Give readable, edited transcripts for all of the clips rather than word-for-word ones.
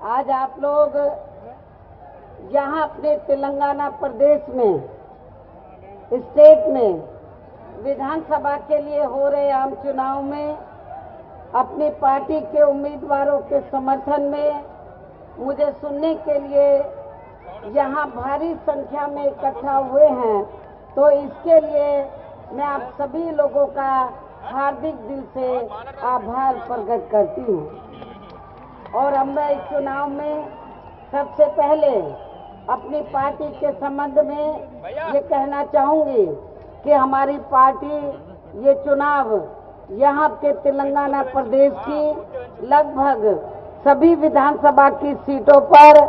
आज आप लोग यहाँ अपने तेलंगाना प्रदेश में, स्टेट में विधानसभा के लिए हो रहे आम चुनाव में अपनी पार्टी के उम्मीदवारों के समर्थन में मुझे सुनने के लिए यहाँ भारी संख्या में इकट्ठा हुए हैं, तो इसके लिए मैं आप सभी लोगों का हार्दिक दिल से आभार प्रकट करती हूँ। और अब मैं इस चुनाव में सबसे पहले अपनी पार्टी के संबंध में ये कहना चाहूँगी कि हमारी पार्टी ये चुनाव यहाँ के तेलंगाना प्रदेश की लगभग सभी विधानसभा की सीटों पर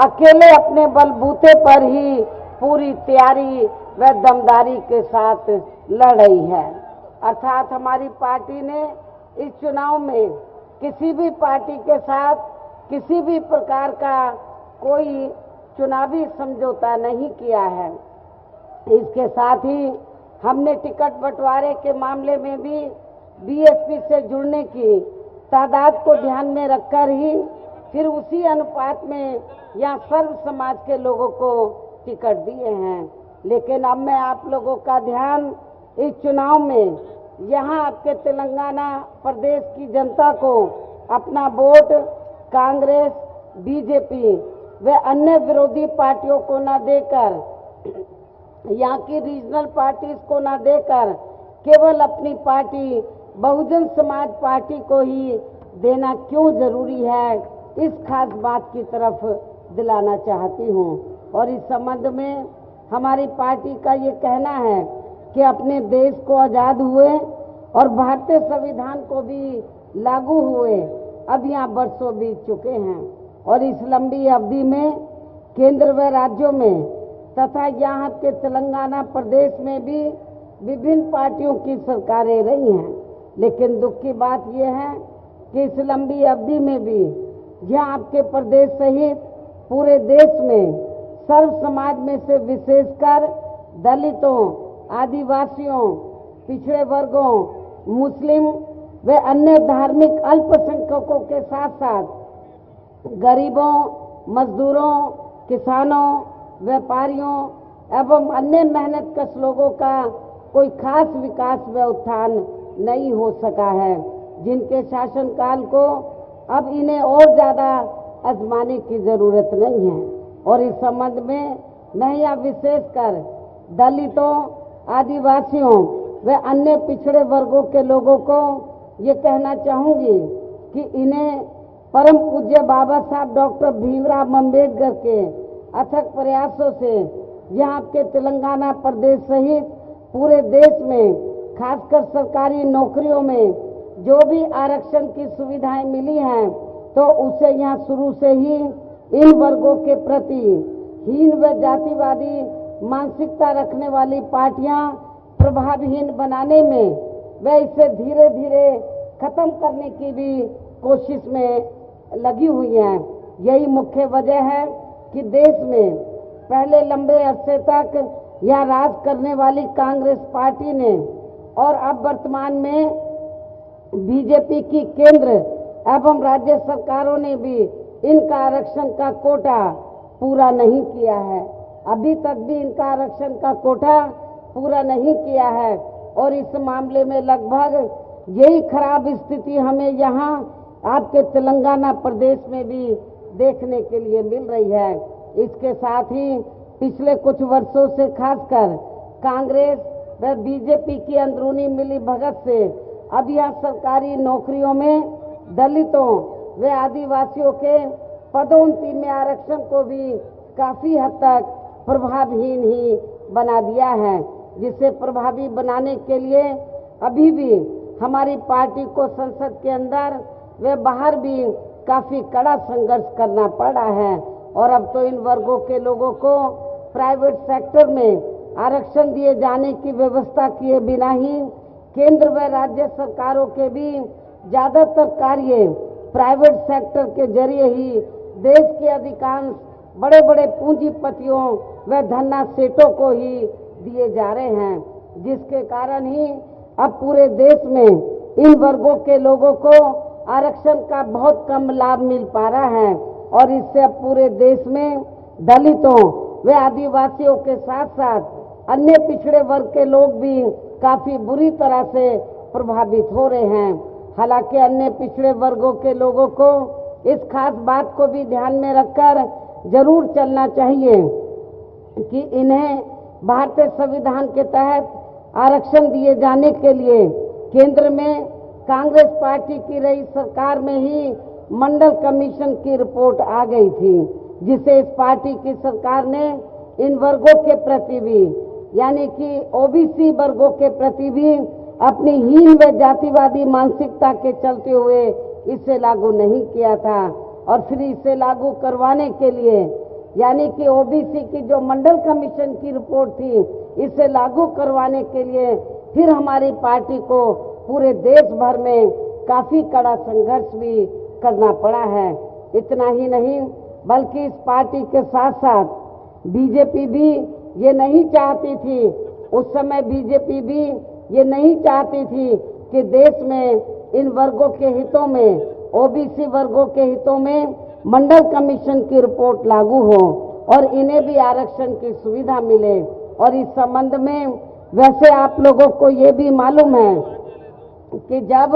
अकेले अपने बलबूते पर ही पूरी तैयारी व दमदारी के साथ लड़ रही है। अर्थात हमारी पार्टी ने इस चुनाव में किसी भी पार्टी के साथ किसी भी प्रकार का कोई चुनावी समझौता नहीं किया है। इसके साथ ही हमने टिकट बंटवारे के मामले में भी बीएसपी से जुड़ने की तादाद को ध्यान में रखकर ही फिर उसी अनुपात में यहाँ सर्व समाज के लोगों को टिकट दिए हैं। लेकिन अब मैं आप लोगों का ध्यान इस चुनाव में यहाँ आपके तेलंगाना प्रदेश की जनता को अपना वोट कांग्रेस, बीजेपी व अन्य विरोधी पार्टियों को न देकर, यहाँ की रीजनल पार्टीज को न देकर केवल अपनी पार्टी बहुजन समाज पार्टी को ही देना क्यों जरूरी है, इस खास बात की तरफ दिलाना चाहती हूँ। और इस संबंध में हमारी पार्टी का ये कहना है कि अपने देश को आज़ाद हुए और भारतीय संविधान को भी लागू हुए अब यहाँ वर्षों बीत चुके हैं, और इस लंबी अवधि में केंद्र व राज्यों में तथा यहाँ के तेलंगाना प्रदेश में भी विभिन्न पार्टियों की सरकारें रही हैं। लेकिन दुख की बात यह है कि इस लंबी अवधि में भी यहाँ आपके प्रदेश सहित पूरे देश में सर्व समाज में से विशेषकर दलितों, आदिवासियों, पिछड़े वर्गों, मुस्लिम व अन्य धार्मिक अल्पसंख्यकों के साथ साथ गरीबों, मजदूरों, किसानों, व्यापारियों एवं अन्य मेहनतकश लोगों का कोई खास विकास व उत्थान नहीं हो सका है, जिनके शासनकाल को अब इन्हें और ज़्यादा आजमाने की ज़रूरत नहीं है। और इस संबंध में मैं यहाँ विशेषकर दलितों, आदिवासियों व अन्य पिछड़े वर्गों के लोगों को ये कहना चाहूँगी कि इन्हें परम पूज्य बाबा साहब डॉक्टर भीमराव अम्बेडकर के अथक प्रयासों से यहाँ के तेलंगाना प्रदेश सहित पूरे देश में खासकर सरकारी नौकरियों में जो भी आरक्षण की सुविधाएं मिली हैं, तो उसे यहाँ शुरू से ही इन वर्गों के प्रति हीन व जातिवादी मानसिकता रखने वाली पार्टियां प्रभावहीन बनाने में व इसे धीरे धीरे खत्म करने की भी कोशिश में लगी हुई हैं। यही मुख्य वजह है कि देश में पहले लंबे अरसे तक यहाँ राज करने वाली कांग्रेस पार्टी ने और अब वर्तमान में बीजेपी की केंद्र एवं राज्य सरकारों ने भी इनका आरक्षण का कोटा पूरा नहीं किया है। अभी तक भी इनका आरक्षण का कोटा पूरा नहीं किया है, और इस मामले में लगभग यही खराब स्थिति हमें यहाँ आपके तेलंगाना प्रदेश में भी देखने के लिए मिल रही है। इसके साथ ही पिछले कुछ वर्षों से खासकर कांग्रेस व बीजेपी की अंदरूनी मिली भगत से अब यहाँ सरकारी नौकरियों में दलितों व आदिवासियों के पदोन्नति में आरक्षण को भी काफी हद तक प्रभावहीन ही बना दिया है, जिसे प्रभावी बनाने के लिए अभी भी हमारी पार्टी को संसद के अंदर व बाहर भी काफी कड़ा संघर्ष करना पड़ा है। और अब तो इन वर्गों के लोगों को प्राइवेट सेक्टर में आरक्षण दिए जाने की व्यवस्था किए बिना ही केंद्र व राज्य सरकारों के भी ज़्यादातर कार्य प्राइवेट सेक्टर के जरिए ही देश के अधिकांश बड़े बड़े पूंजीपतियों व धन्ना सेठों को ही दिए जा रहे हैं, जिसके कारण ही अब पूरे देश में इन वर्गों के लोगों को आरक्षण का बहुत कम लाभ मिल पा रहा है और इससे अब पूरे देश में दलितों व आदिवासियों के साथ साथ अन्य पिछड़े वर्ग के लोग भी काफी बुरी तरह से प्रभावित हो रहे हैं। हालांकि अन्य पिछड़े वर्गों के लोगों को इस खास बात को भी ध्यान में रखकर जरूर चलना चाहिए कि इन्हें भारतीय संविधान के तहत आरक्षण दिए जाने के लिए केंद्र में कांग्रेस पार्टी की रही सरकार में ही मंडल कमीशन की रिपोर्ट आ गई थी, जिसे इस पार्टी की सरकार ने इन वर्गों के प्रति भी यानी कि ओबीसी वर्गों के प्रति भी अपनी हीन व जातिवादी मानसिकता के चलते हुए इसे लागू नहीं किया था। और फिर इसे लागू करवाने के लिए यानी कि ओबीसी की जो मंडल कमीशन की रिपोर्ट थी, इसे लागू करवाने के लिए फिर हमारी पार्टी को पूरे देश भर में काफी कड़ा संघर्ष भी करना पड़ा है। इतना ही नहीं बल्कि इस पार्टी के साथ साथ बीजेपी भी ये नहीं चाहती थी, उस समय बीजेपी भी ये नहीं चाहती थी कि देश में इन वर्गों के हितों में, ओबीसी वर्गों के हितों में मंडल कमीशन की रिपोर्ट लागू हो और इन्हें भी आरक्षण की सुविधा मिले। और इस संबंध में वैसे आप लोगों को ये भी मालूम है कि जब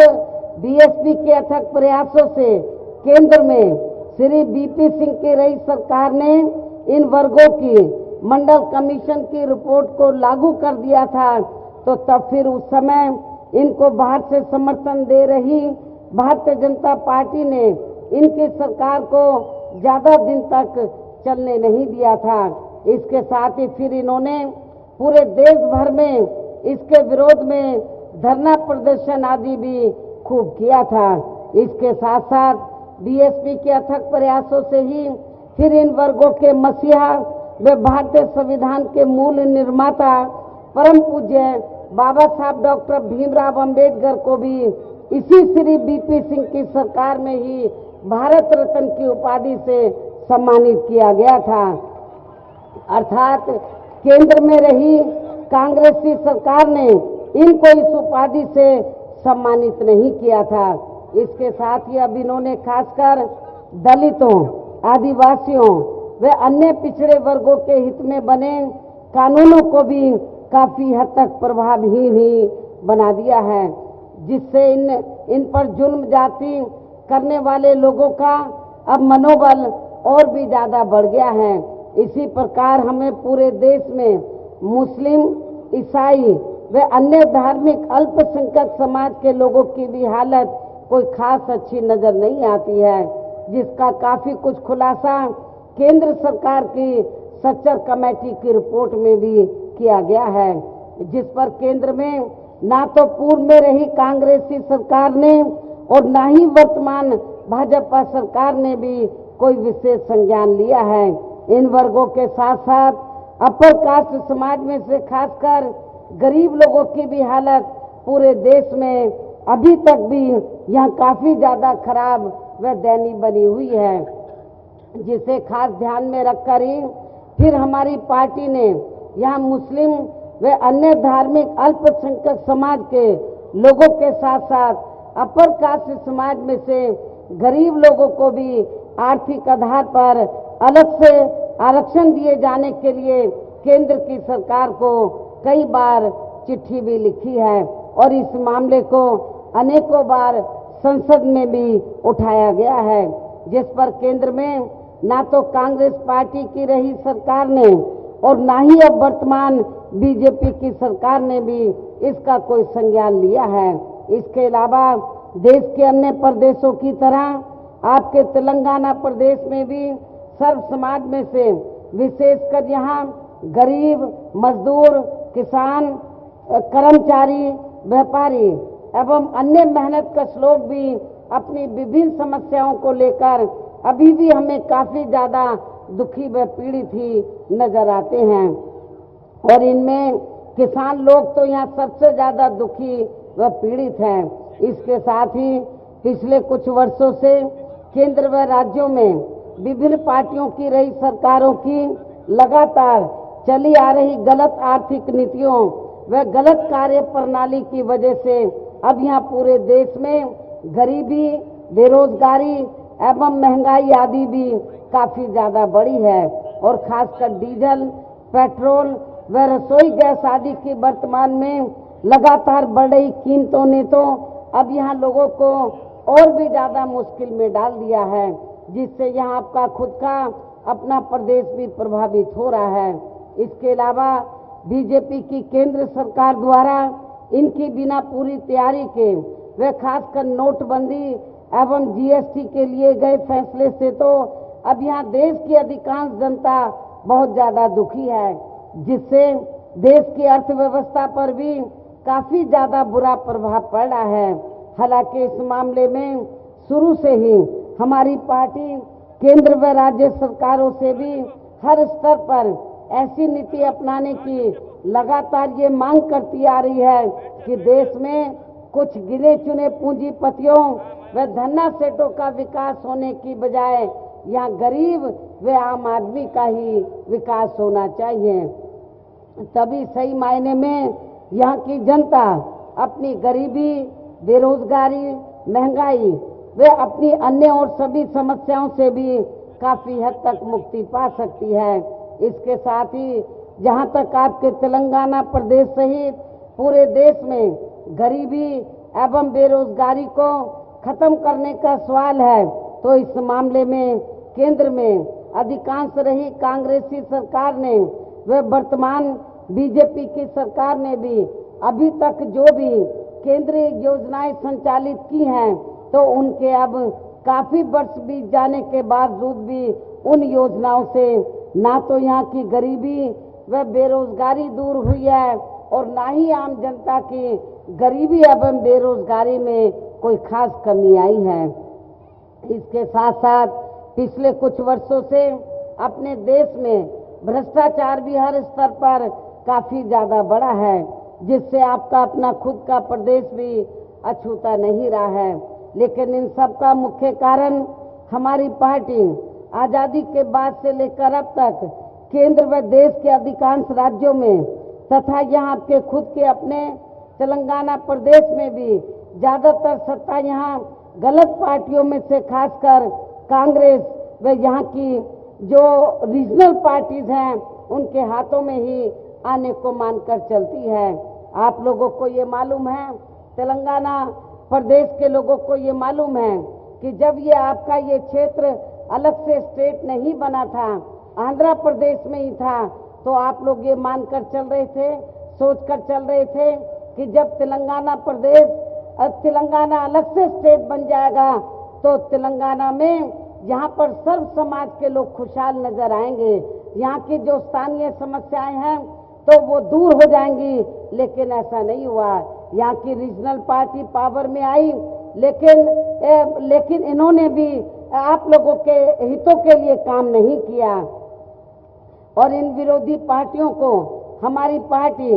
बीएसपी के अथक प्रयासों से केंद्र में श्री बीपी सिंह की रही सरकार ने इन वर्गों की मंडल कमीशन की रिपोर्ट को लागू कर दिया था, तो तब फिर उस समय इनको बाहर से समर्थन दे रही भारतीय जनता पार्टी ने इनकी सरकार को ज्यादा दिन तक चलने नहीं दिया था। इसके साथ ही फिर इन्होंने पूरे देश भर में इसके विरोध में धरना प्रदर्शन आदि भी खूब किया था। इसके साथ साथ बीएसपी के अथक प्रयासों से ही फिर इन वर्गों के मसीहा व भारतीय संविधान के मूल निर्माता परम पूज्य बाबा साहब डॉक्टर भीमराव अंबेडकर को भी इसी श्री बीपी सिंह की सरकार में ही भारत रत्न की उपाधि से सम्मानित किया गया था। अर्थात केंद्र में रही कांग्रेसी सरकार ने इनको इस उपाधि से सम्मानित नहीं किया था। इसके साथ ही अब इन्होंने खासकर दलितों, आदिवासियों व अन्य पिछड़े वर्गों के हित में बने कानूनों को भी काफी हद तक प्रभावहीन ही बना दिया है, जिससे इन पर जुल्म जाति करने वाले लोगों का अब मनोबल और भी ज्यादा बढ़ गया है। इसी प्रकार हमें पूरे देश में मुस्लिम, ईसाई व अन्य धार्मिक अल्पसंख्यक समाज के लोगों की भी हालत कोई खास अच्छी नजर नहीं आती है, जिसका काफी कुछ खुलासा केंद्र सरकार की सच्चर कमेटी की रिपोर्ट में भी किया गया है, जिस पर केंद्र में ना तो पूर्व में रही कांग्रेसी सरकार ने और ना ही वर्तमान भाजपा सरकार ने भी कोई विशेष संज्ञान लिया है। इन वर्गों के साथ साथ अपर कास्ट समाज में से खासकर गरीब लोगों की भी हालत पूरे देश में अभी तक भी यहाँ काफी ज्यादा खराब व दयनीय बनी हुई है, जिसे खास ध्यान में रखकर ही फिर हमारी पार्टी ने यहाँ मुस्लिम व अन्य धार्मिक अल्पसंख्यक समाज के लोगों के साथ साथ अपर कास्ट समाज में से गरीब लोगों को भी आर्थिक आधार पर अलग से आरक्षण दिए जाने के लिए केंद्र की सरकार को कई बार चिट्ठी भी लिखी है और इस मामले को अनेकों बार संसद में भी उठाया गया है, जिस पर केंद्र में ना तो कांग्रेस पार्टी की रही सरकार ने और ना ही अब वर्तमान बीजेपी की सरकार ने भी इसका कोई संज्ञान लिया है। इसके अलावा देश के अन्य प्रदेशों की तरह आपके तेलंगाना प्रदेश में भी सर्व समाज में से विशेषकर यहाँ गरीब, मजदूर, किसान, कर्मचारी, व्यापारी एवं अन्य मेहनतकश लोग भी अपनी विभिन्न समस्याओं को लेकर अभी भी हमें काफी ज्यादा दुखी व पीड़ित ही नजर आते हैं। और इनमें किसान लोग तो यहाँ सबसे ज्यादा दुखी व पीड़ित हैं। इसके साथ ही पिछले कुछ वर्षों से केंद्र व राज्यों में विभिन्न पार्टियों की रही सरकारों की लगातार चली आ रही गलत आर्थिक नीतियों व गलत कार्य प्रणाली की वजह से अब यहाँ पूरे देश में गरीबी, बेरोजगारी एवं महंगाई आदि भी काफी ज्यादा बढ़ी है और खासकर डीजल, पेट्रोल व रसोई गैस आदि की वर्तमान में लगातार बढ़ रही कीमतों ने तो अब यहाँ लोगों को और भी ज्यादा मुश्किल में डाल दिया है, जिससे यहाँ आपका खुद का अपना प्रदेश भी प्रभावित हो रहा है। इसके अलावा बीजेपी की केंद्र सरकार द्वारा इनकी बिना पूरी तैयारी के व खासकर नोटबंदी एवं जीएसटी के लिए गए फैसले से तो अब यहाँ देश की अधिकांश जनता बहुत ज्यादा दुखी है, जिससे देश की अर्थव्यवस्था पर भी काफी ज्यादा बुरा प्रभाव पड़ रहा है। हालांकि इस मामले में शुरू से ही हमारी पार्टी केंद्र व राज्य सरकारों से भी हर स्तर पर ऐसी नीति अपनाने की लगातार ये मांग करती आ रही है कि देश में कुछ गिने चुने पूंजीपतियों व धन्ना सेठों का विकास होने की बजाय यहाँ गरीब व आम आदमी का ही विकास होना चाहिए। तभी सही मायने में यहाँ की जनता अपनी गरीबी, बेरोजगारी, महंगाई व अपनी अन्य और सभी समस्याओं से भी काफी हद तक मुक्ति पा सकती है। इसके साथ ही जहाँ तक आपके तेलंगाना प्रदेश सहित पूरे देश में गरीबी एवं बेरोजगारी को खत्म करने का सवाल है, तो इस मामले में केंद्र में अधिकांश रही कांग्रेसी सरकार ने व वर्तमान बीजेपी की सरकार ने भी अभी तक जो भी केंद्रीय योजनाएं संचालित की हैं, तो उनके अब काफी वर्ष बीत जाने के बावजूद भी उन योजनाओं से ना तो यहाँ की गरीबी व बेरोजगारी दूर हुई है और ना ही आम जनता की गरीबी एवं बेरोजगारी में कोई खास कमी आई है। इसके साथ साथ पिछले कुछ वर्षों से अपने देश में भ्रष्टाचार भी हर स्तर पर काफी ज्यादा बढ़ा है, जिससे आपका अपना खुद का प्रदेश भी अछूता नहीं रहा है। लेकिन इन सब का मुख्य कारण हमारी पार्टी आजादी के बाद से लेकर अब तक केंद्र व देश के अधिकांश राज्यों में तथा यहाँ आपके खुद के अपने तेलंगाना प्रदेश में भी ज्यादातर सत्ता यहाँ गलत पार्टियों में से खासकर कांग्रेस व यहाँ की जो रीजनल पार्टीज हैं उनके हाथों में ही आने को मानकर चलती है। आप लोगों को ये मालूम है, तेलंगाना प्रदेश के लोगों को ये मालूम है कि जब ये आपका ये क्षेत्र अलग से स्टेट नहीं बना था, आंध्र प्रदेश में ही था, तो आप लोग ये मानकर चल रहे थे, सोचकर चल रहे थे कि जब तेलंगाना अलग से स्टेट बन जाएगा तो तेलंगाना में यहाँ पर सर्व समाज के लोग खुशहाल नजर आएंगे, यहाँ की जो स्थानीय समस्याएं हैं तो वो दूर हो जाएंगी। लेकिन ऐसा नहीं हुआ। यहाँ की रीजनल पार्टी पावर में आई, लेकिन इन्होंने भी आप लोगों के हितों के लिए काम नहीं किया और इन विरोधी पार्टियों को हमारी पार्टी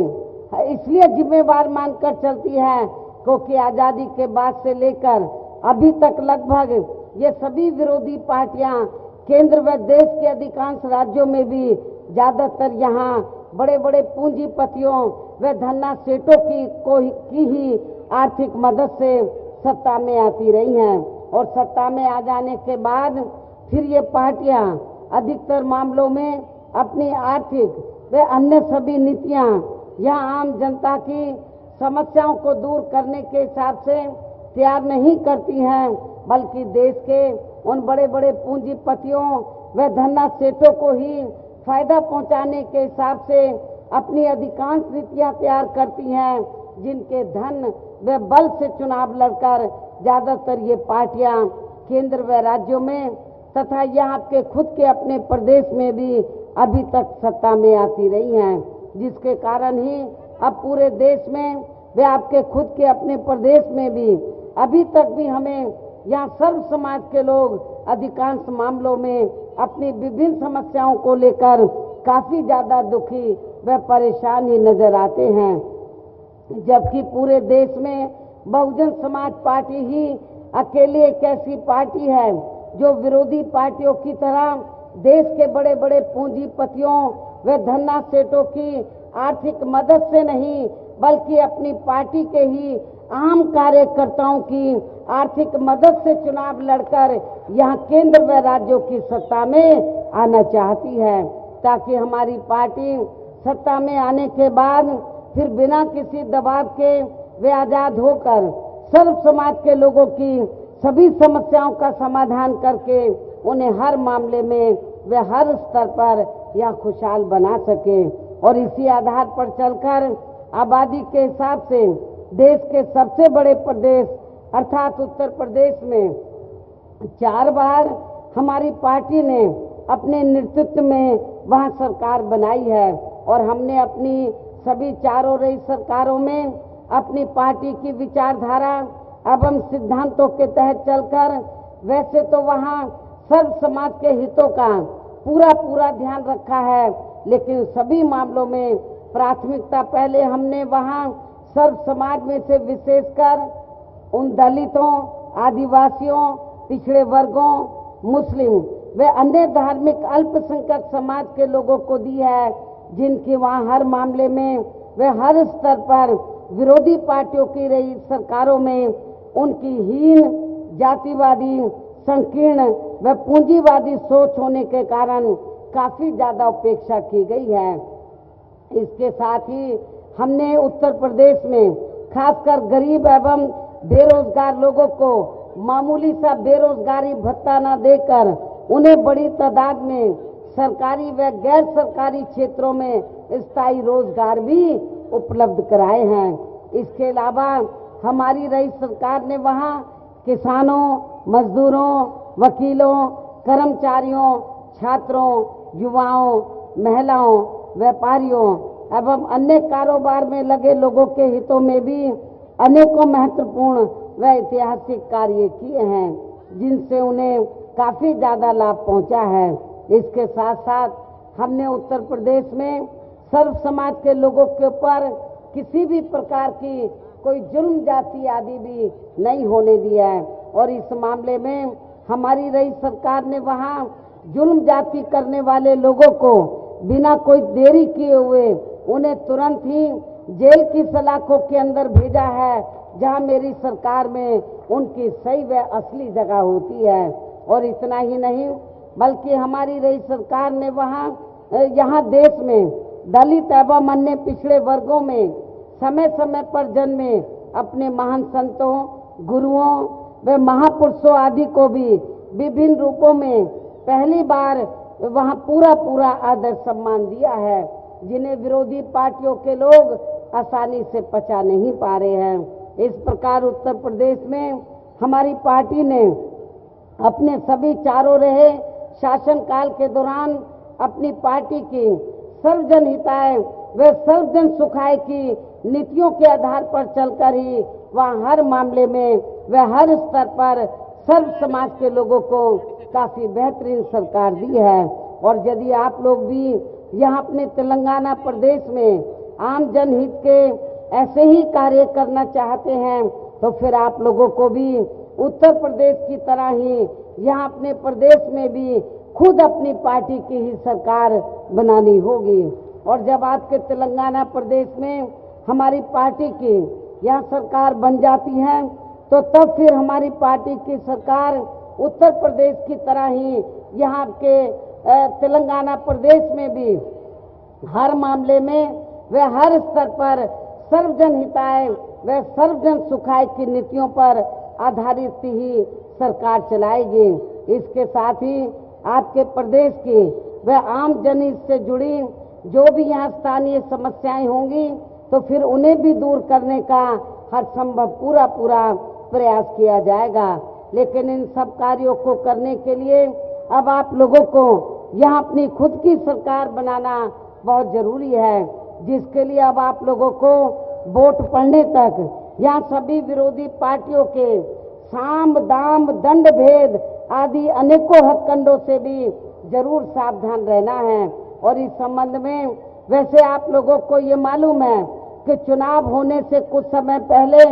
इसलिए जिम्मेवार मानकर चलती है क्योंकि आजादी के बाद से लेकर अभी तक लगभग ये सभी विरोधी पार्टियां केंद्र व देश के अधिकांश राज्यों में भी ज्यादातर यहाँ बड़े बड़े पूंजीपतियों व धन्ना सेठों की ही आर्थिक मदद से सत्ता में आती रही हैं और सत्ता में आ जाने के बाद फिर ये पार्टियां अधिकतर मामलों में अपनी आर्थिक व अन्य सभी नीतियां यहाँ आम जनता की समस्याओं को दूर करने के हिसाब से तैयार नहीं करती हैं, बल्कि देश के उन बड़े बड़े पूंजीपतियों व धन्ना सेठों को ही फायदा पहुंचाने के हिसाब से अपनी अधिकांश नीतियां तैयार करती हैं, जिनके धन व बल से चुनाव लड़कर ज्यादातर ये पार्टियां केंद्र व राज्यों में तथा यहाँ के खुद के अपने प्रदेश में भी अभी तक सत्ता में आती रही हैं, जिसके कारण ही अब पूरे देश में व आपके खुद के अपने प्रदेश में भी अभी तक भी हमें यहाँ सर्व समाज के लोग अधिकांश मामलों में अपनी विभिन्न समस्याओं को लेकर काफी ज्यादा दुखी व परेशान ही नजर आते हैं, जबकि पूरे देश में बहुजन समाज पार्टी ही अकेली एक ऐसी पार्टी है जो विरोधी पार्टियों की तरह देश के बड़े बड़े पूंजीपतियों व धन्ना सेठों की आर्थिक मदद से नहीं बल्कि अपनी पार्टी के ही आम कार्यकर्ताओं की आर्थिक मदद से चुनाव लड़कर यहाँ केंद्र व राज्यों की सत्ता में आना चाहती है, ताकि हमारी पार्टी सत्ता में आने के बाद फिर बिना किसी दबाव के वे आजाद होकर सर्व समाज के लोगों की सभी समस्याओं का समाधान करके उन्हें हर मामले में वे हर स्तर पर यह खुशहाल बना सके। और इसी आधार पर चलकर आबादी के हिसाब से देश के सबसे बड़े प्रदेश अर्थात उत्तर प्रदेश में 4 बार हमारी पार्टी ने अपने नेतृत्व में वहां सरकार बनाई है और हमने अपनी सभी चारों रही सरकारों में अपनी पार्टी की विचारधारा एवं सिद्धांतों के तहत चलकर वैसे तो वहां सर्व समाज के हितों का पूरा ध्यान रखा है, लेकिन सभी मामलों में प्राथमिकता पहले हमने वहां सर्व समाज में से विशेषकर उन दलितों, आदिवासियों, पिछड़े वर्गों, मुस्लिम व अन्य धार्मिक अल्पसंख्यक समाज के लोगों को दी है, जिनकी वहां हर मामले में वे हर स्तर पर विरोधी पार्टियों की रही सरकारों में उनकी हीन, जातिवादी, संकीर्ण व पूंजीवादी सोच होने के कारण काफी ज्यादा उपेक्षा की गई है। इसके साथ ही हमने उत्तर प्रदेश में खासकर गरीब एवं बेरोजगार लोगों को मामूली सा बेरोजगारी भत्ता न देकर उन्हें बड़ी तादाद में सरकारी व गैर सरकारी क्षेत्रों में स्थायी रोजगार भी उपलब्ध कराए हैं। इसके अलावा हमारी रही सरकार ने वहां किसानों, मजदूरों, वकीलों, कर्मचारियों, छात्रों, युवाओं, महिलाओं, व्यापारियों एवं अन्य कारोबार में लगे लोगों के हितों में भी अनेकों महत्वपूर्ण व ऐतिहासिक कार्य किए हैं, जिनसे उन्हें काफी ज्यादा लाभ पहुंचा है। इसके साथ साथ हमने उत्तर प्रदेश में सर्व समाज के लोगों के ऊपर किसी भी प्रकार की कोई जुल्म जाति आदि भी नहीं होने दिया है और इस मामले में हमारी रही सरकार ने वहां जुल्म जाति करने वाले लोगों को बिना कोई देरी किए हुए उन्हें तुरंत ही जेल की सलाखों के अंदर भेजा है, जहां मेरी सरकार में उनकी सही व असली जगह होती है। और इतना ही नहीं बल्कि हमारी रही सरकार ने यहाँ देश में दलित एवं अन्य पिछड़े वर्गों में समय समय पर जन्मे अपने महान संतों, गुरुओं व महापुरुषों आदि को भी विभिन्न रूपों में पहली बार वहां पूरा आदर सम्मान दिया है, जिन्हें विरोधी पार्टियों के लोग आसानी से पचा नहीं पा रहे हैं। इस प्रकार उत्तर प्रदेश में हमारी पार्टी ने अपने सभी चारों रहे शासनकाल के दौरान अपनी पार्टी की सर्वजन हिताय व सर्वजन सुखाय की नीतियों के आधार पर चलकर ही वह हर मामले में व हर स्तर पर सर्व समाज के लोगों को काफी बेहतरीन सरकार दी है। और यदि आप लोग भी यहाँ अपने तेलंगाना प्रदेश में आम जनहित के ऐसे ही कार्य करना चाहते हैं तो फिर आप लोगों को भी उत्तर प्रदेश की तरह ही यहाँ अपने प्रदेश में भी खुद अपनी पार्टी की ही सरकार बनानी होगी। और जब आपके तेलंगाना प्रदेश में हमारी पार्टी की यहाँ सरकार बन जाती है तो तब फिर हमारी पार्टी की सरकार उत्तर प्रदेश की तरह ही यहाँ के तेलंगाना प्रदेश में भी हर मामले में व हर स्तर पर सर्वजन हिताय व सर्वजन सुखाय की नीतियों पर आधारित ही सरकार चलाएगी। इसके साथ ही आपके प्रदेश की व आम जनहित से जुड़ी जो भी यहाँ स्थानीय समस्याएं होंगी तो फिर उन्हें भी दूर करने का हर संभव पूरा प्रयास किया जाएगा। लेकिन इन सब कार्यों को करने के लिए अब आप लोगों को यहाँ अपनी खुद की सरकार बनाना बहुत जरूरी है, जिसके लिए अब आप लोगों को वोट पड़ने तक यहाँ सभी विरोधी पार्टियों के साम दाम दंड भेद आदि अनेकों हथकंडों से भी जरूर सावधान रहना है। और इस संबंध में वैसे आप लोगों को ये मालूम है कि चुनाव होने से कुछ समय पहले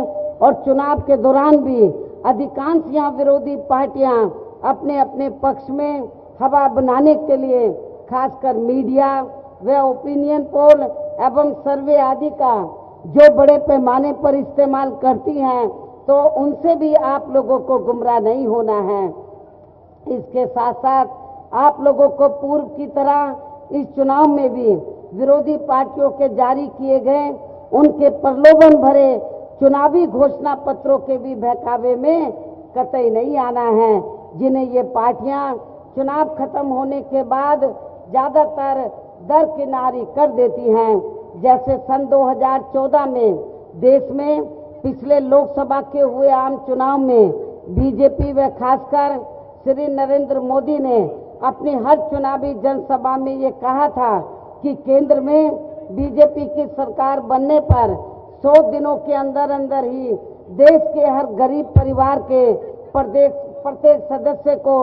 और चुनाव के दौरान भी अधिकांश यहाँ विरोधी पार्टियां अपने अपने पक्ष में हवा बनाने के लिए खासकर मीडिया व ओपिनियन पोल एवं सर्वे आदि का जो बड़े पैमाने पर इस्तेमाल करती हैं, तो उनसे भी आप लोगों को गुमराह नहीं होना है। इसके साथ साथ आप लोगों को पूर्व की तरह इस चुनाव में भी विरोधी पार्टियों के जारी किए गए उनके प्रलोभन भरे चुनावी घोषणा पत्रों के भी बहकावे में कतई नहीं आना है, जिन्हें ये पार्टियां चुनाव खत्म होने के बाद ज्यादातर दरकिनारी कर देती हैं। जैसे सन 2014 में देश में पिछले लोकसभा के हुए आम चुनाव में बीजेपी व खासकर श्री नरेंद्र मोदी ने अपनी हर चुनावी जनसभा में ये कहा था कि केंद्र में बीजेपी की सरकार बनने पर 100 दिनों के अंदर अंदर ही देश के हर गरीब परिवार के प्रत्येक सदस्य को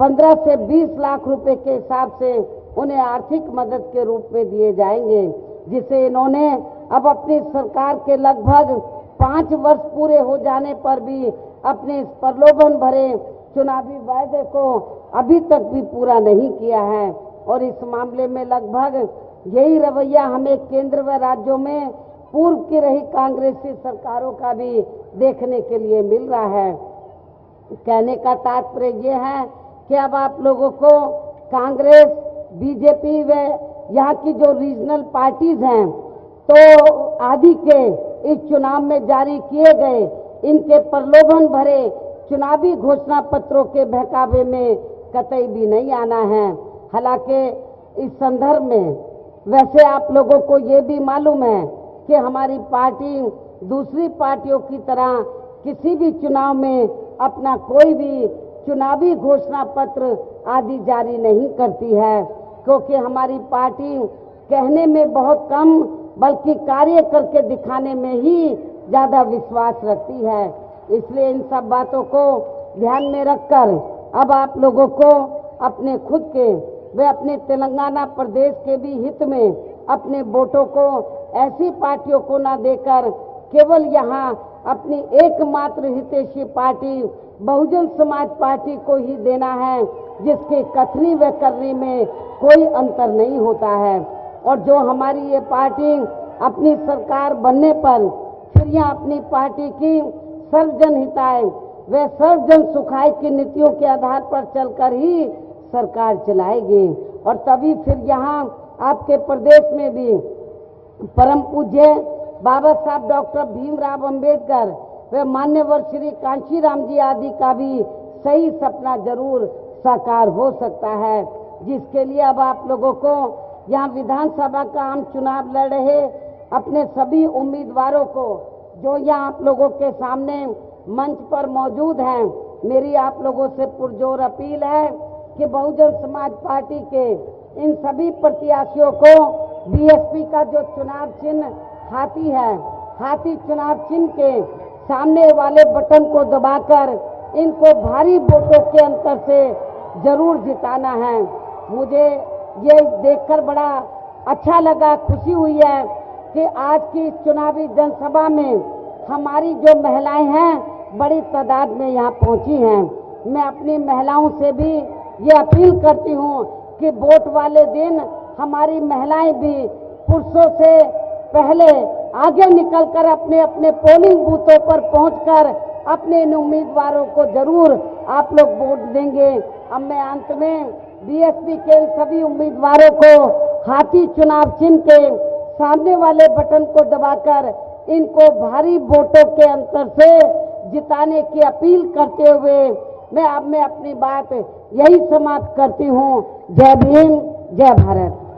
15 से 20 लाख रुपए के हिसाब से उन्हें आर्थिक मदद के रूप में दिए जाएंगे, जिसे इन्होंने अब अपनी सरकार के लगभग 5 वर्ष पूरे हो जाने पर भी अपने इस प्रलोभन भरे चुनावी वायदे को अभी तक भी पूरा नहीं किया है। और इस मामले में लगभग यही रवैया हमें केंद्र व राज्यों में पूर्व की रही कांग्रेसी सरकारों का भी देखने के लिए मिल रहा है। कहने का तात्पर्य ये है कि अब आप लोगों को कांग्रेस, बीजेपी व यहाँ की जो रीजनल पार्टीज हैं, तो आदि के इस चुनाव में जारी किए गए इनके प्रलोभन भरे चुनावी घोषणा पत्रों के बहकावे में कतई भी नहीं आना है। हालांकि इस संदर्भ में वैसे आप लोगों को ये भी मालूम है कि हमारी पार्टी दूसरी पार्टियों की तरह किसी भी चुनाव में अपना कोई भी चुनावी घोषणा पत्र आदि जारी नहीं करती है, क्योंकि हमारी पार्टी कहने में बहुत कम बल्कि कार्य करके दिखाने में ही ज़्यादा विश्वास रखती है। इसलिए इन सब बातों को ध्यान में रखकर अब आप लोगों को अपने खुद के वे अपने तेलंगाना प्रदेश के भी हित में अपने वोटों को ऐसी पार्टियों को न देकर केवल यहाँ अपनी एकमात्र हितैषी पार्टी बहुजन समाज पार्टी को ही देना है, जिसके कथनी व करनी में कोई अंतर नहीं होता है। और जो हमारी ये पार्टी अपनी सरकार बनने पर फिर यहाँ अपनी पार्टी की सर्वजन हिताय व सर्वजन सुखाय की नीतियों के आधार पर चलकर ही सरकार चलाएगी। और तभी फिर यहाँ आपके प्रदेश में भी परम पूज्य बाबा साहब डॉक्टर भीमराव अंबेडकर व मान्यवर श्री कांशीराम जी आदि का भी सही सपना जरूर साकार हो सकता है, जिसके लिए अब आप लोगों को यहाँ विधानसभा का आम चुनाव लड़ रहे अपने सभी उम्मीदवारों को जो यहाँ आप लोगों के सामने मंच पर मौजूद हैं, मेरी आप लोगों से पुरजोर अपील है कि बहुजन समाज पार्टी के इन सभी प्रत्याशियों को बीएसपी का जो चुनाव चिन्ह हाथी है, हाथी चुनाव चिन्ह के सामने वाले बटन को दबाकर इनको भारी वोटों के अंतर से जरूर जिताना है। मुझे ये देखकर बड़ा अच्छा लगा, खुशी हुई है कि आज की चुनावी जनसभा में हमारी जो महिलाएं हैं बड़ी तादाद में यहाँ पहुँची हैं। मैं अपनी महिलाओं से भी ये अपील करती हूँ कि वोट वाले दिन हमारी महिलाएं भी पुरुषों से पहले आगे निकलकर अपने अपने पोलिंग बूथों पर पहुंचकर अपने इन उम्मीदवारों को जरूर आप लोग वोट देंगे। अब मैं अंत में बीएसपी के सभी उम्मीदवारों को हाथी चुनाव चिन्ह के सामने वाले बटन को दबाकर इनको भारी वोटों के अंतर से जिताने की अपील करते हुए मैं अपनी बात यही समाप्त करती हूँ। जय भीम, जय भारत।